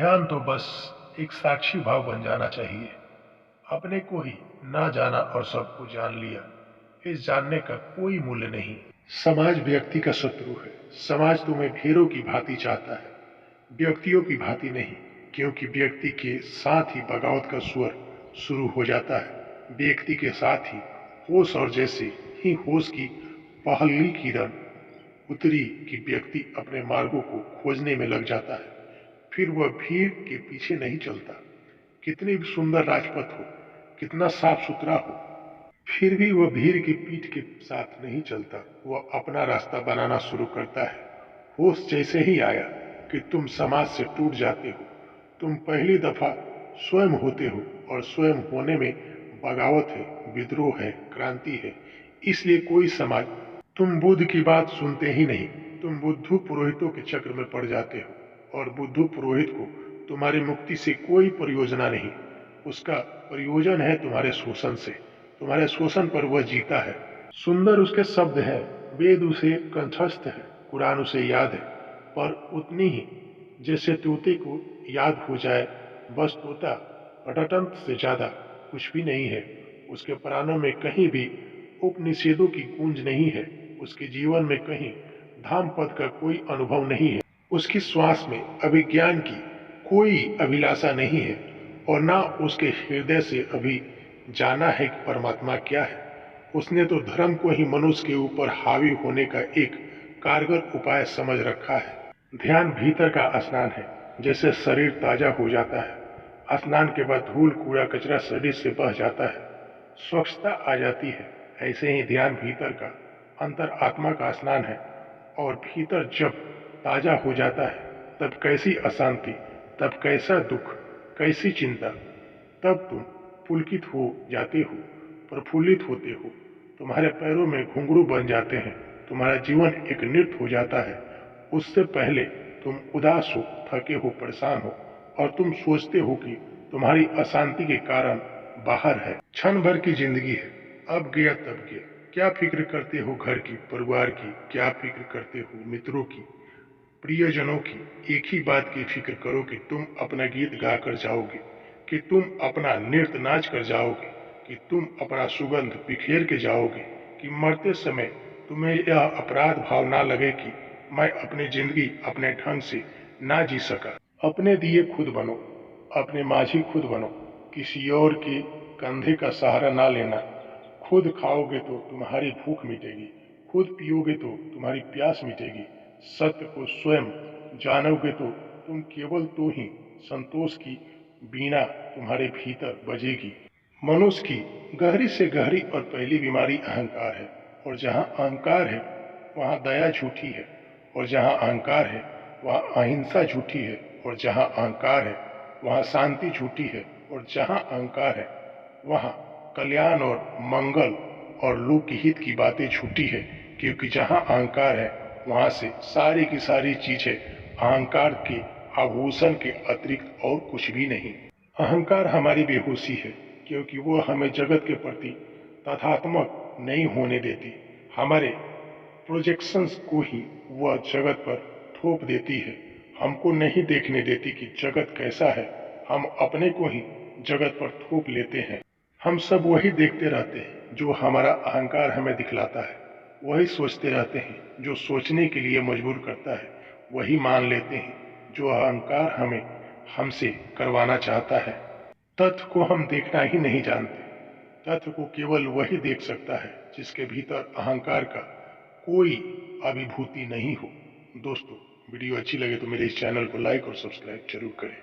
ध्यान तो बस एक साक्षी भाव बन जाना चाहिए। अपने को ही ना जाना और सबको जान लिया, इस जानने का कोई मूल्य नहीं। समाज व्यक्ति का शत्रु है। समाज तुम्हें ढेरों की भांति चाहता है, व्यक्तियों की भांति नहीं, क्योंकि व्यक्ति के साथ ही बगावत का स्वर शुरू हो जाता है। व्यक्ति के साथ ही होश, और जैसे ही होश की पहली किरण उतरी कि व्यक्ति अपने मार्गों को खोजने में लग जाता है। फिर वह भीड़ के पीछे नहीं चलता। कितनी भी सुंदर राजपथ हो, कितना साफ सुथरा हो, फिर भी वह भीड़ की पीठ के साथ नहीं चलता। वह अपना रास्ता बनाना शुरू करता है। होश जैसे ही आया कि तुम समाज से टूट जाते हो, तुम पहली दफा स्वयं होते हो, और स्वयं होने में बगावत है, विद्रोह है, क्रांति है। इसलिए कोई समाज, तुम बुद्ध की बात सुनते ही नहीं। तुम बुद्धू पुरोहितों के चक्र में पड़ जाते हो, और बुद्धू पुरोहित को तुम्हारी मुक्ति से कोई परियोजना नहीं। उसका प्रयोजन है तुम्हारे शोषण से। तुम्हारे शोषण पर वह जीता है। सुंदर उसके शब्द है, वेद उसे कंठस्थ है, कुरान उसे याद है, पर उतनी ही जैसे तोते को याद हो जाए। बस तोता पटतंत्र से ज्यादा कुछ भी नहीं है। उसके प्राणों में कहीं भी उपनिषेधों की गूंज नहीं है। उसके जीवन में कहीं धाम पद का कोई अनुभव नहीं है। उसकी श्वास में अभिज्ञान की कोई अभिलाषा नहीं है, और ना उसके हृदय से अभी जाना है कि परमात्मा क्या है। उसने तो धर्म को ही मनुष्य के ऊपर हावी होने का एक कारगर उपाय समझ रखा है। ध्यान भीतर का स्नान है। जैसे शरीर ताजा हो जाता है, स्नान के बाद धूल कूड़ा कचरा शरीर से बह जाता है, स्वच्छता आ जाती है, ऐसे ही ध्यान भीतर का, अंतर आत्मा का स्नान है। और भीतर जब ताजा हो जाता है, तब कैसी अशांति, तब कैसा दुख, कैसी चिंता, तब तुम पुलकित हो जाते हो, प्रफुल्लित होते हो। तुम्हारे पैरों में घुंघरू बन जाते हैं। तुम्हारा जीवन एक नृत्य हो जाता है। उससे पहले तुम उदास हो, थके हो, परेशान हो, और तुम सोचते हो कि तुम्हारी अशांति के कारण बाहर है। क्षण भर की जिंदगी है, अब गया तब गया। क्या फिक्र करते हो घर की, परिवार की? क्या फिक्र करते हो मित्रों की, प्रियजनों की? एक ही बात की फिक्र करो कि तुम अपना गीत गाकर जाओगे, कि तुम अपना नृत्य नाच कर जाओगे, कि तुम अपना सुगंध बिखेर के जाओगे, कि मरते समय तुम्हें यह अपराध भाव ना लगे कि मैं अपनी जिंदगी अपने ढंग से ना जी सका। अपने दिए खुद बनो, अपने माझी खुद बनो, किसी और के कंधे का सहारा ना लेना। खुद खाओगे तो तुम्हारी भूख मिटेगी, खुद पियोगे तो तुम्हारी प्यास मिटेगी। सत्य को स्वयं जानोगे तो तुम केवल तो ही संतोष की बीना तुम्हारे भीतर बजेगी। मनुष्य की गहरी से गहरी और पहली बीमारी अहंकार है, और जहाँ अहंकार है वहाँ दया झूठी है, और जहाँ अहंकार है वहाँ अहिंसा झूठी है, और जहाँ अहंकार है वहाँ शांति झूठी है, और जहाँ अहंकार है वहाँ कल्याण और मंगल और लोकहित की बातें झूठी है। क्योंकि जहाँ अहंकार है वहाँ से सारी की सारी चीजें अहंकार के आभूषण के अतिरिक्त और कुछ भी नहीं। अहंकार हमारी बेहोशी है, क्योंकि वो हमें जगत के प्रति तथात्मक नहीं होने देती। हमारे प्रोजेक्शंस को ही वह जगत पर थोप देती है। हमको नहीं देखने देती कि जगत कैसा है। हम अपने को ही जगत पर थोप लेते हैं। हम सब वही देखते रहते हैं जो हमारा अहंकार हमें दिखलाता है, वही सोचते रहते हैं जो सोचने के लिए मजबूर करता है, वही मान लेते हैं जो अहंकार हमें हमसे करवाना चाहता है। तथ्य को हम देखना ही नहीं जानते। तथ्य को केवल वही देख सकता है जिसके भीतर अहंकार का कोई अभिभूति नहीं हो। दोस्तों, वीडियो अच्छी लगे तो मेरे इस चैनल को लाइक और सब्सक्राइब जरूर करें।